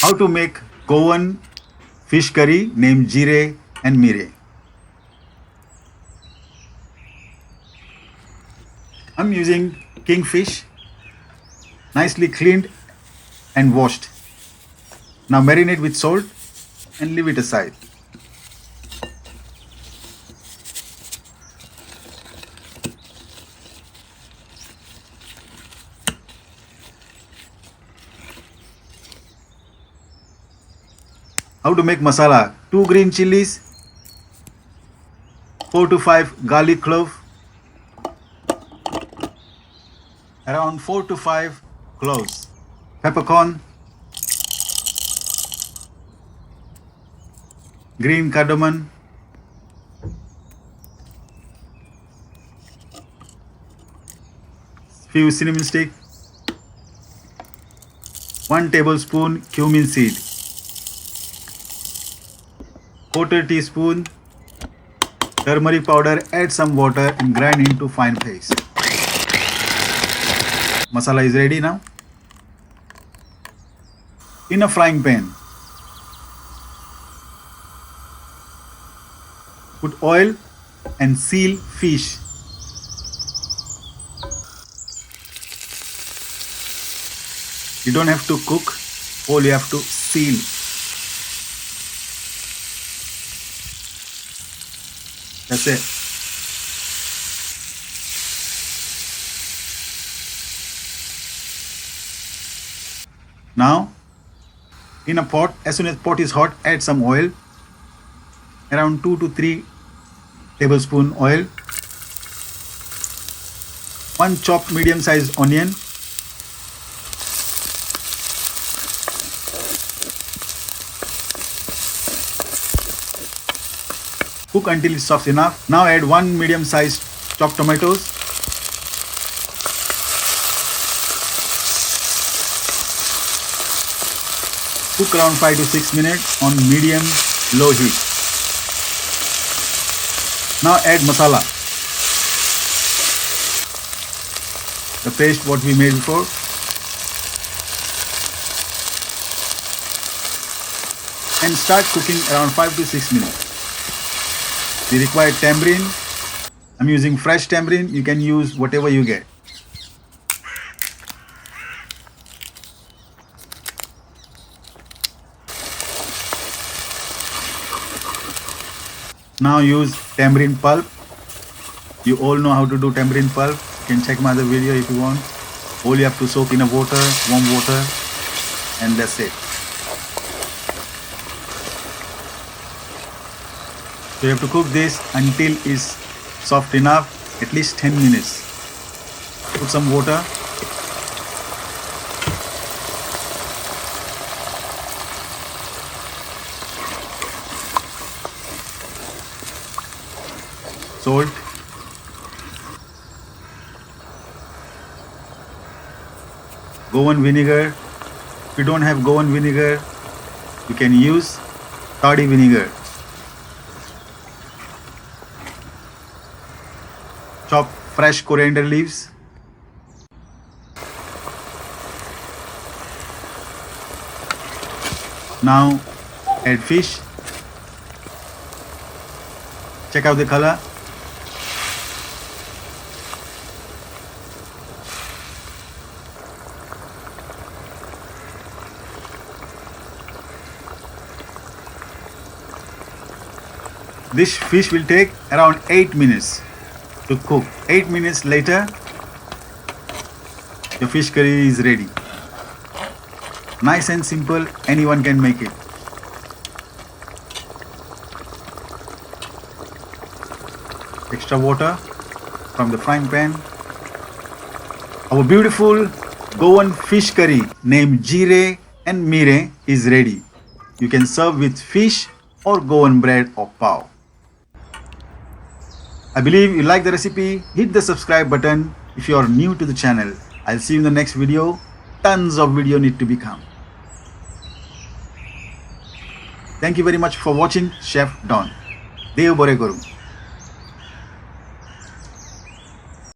How to make Goan fish curry named Jeerem Meerem. I'm using kingfish, nicely cleaned and washed. Now marinate with salt and leave it aside. How to make masala: 2 green chilies, 4 to 5 garlic clove, around 4 to 5 cloves, peppercorn, green cardamom, few cinnamon stick, 1 tablespoon cumin seed, 1/4 teaspoon turmeric powder. Add some water and grind into fine paste. Masala is ready now. In a frying pan, put oil and seal fish. You don't have to cook, all you have to seal. That's it. Now, in a pot, as soon as pot is hot, add some oil, around 2 to 3 tablespoon oil, 1 chopped medium-sized onion, cook until it's soft enough. Now add 1 medium-sized chopped tomatoes, cook around 5 to 6 minutes on medium-low heat. Now add masala, the paste what we made before. And start cooking around 5 to 6 minutes. We require tamarind. I'm using fresh tamarind. You can use whatever you get. Now use tamarind pulp. You all know how to do tamarind pulp. You can check my other video if you want. All you have to soak in a water, warm water, and that's it. So you have to cook this until it's soft enough, at least 10 minutes. Put some water. Salt. Goan vinegar. If you don't have Goan vinegar, you can use toddy vinegar. Chop fresh coriander leaves. Now add fish. Check out the color. This fish will take around 8 minutes to cook. 8 minutes later, your fish curry is ready. Nice and simple, anyone can make it. Extra water from the frying pan. Our beautiful Goan fish curry named Jeerem Meerem is ready. You can serve with fish or Goan bread or pav. I believe you like the recipe. Hit the subscribe button if you are new to the channel. I'll see you in the next video. Tons of video need to become. Thank you very much for watching Chef Don. Dev Bore Guru.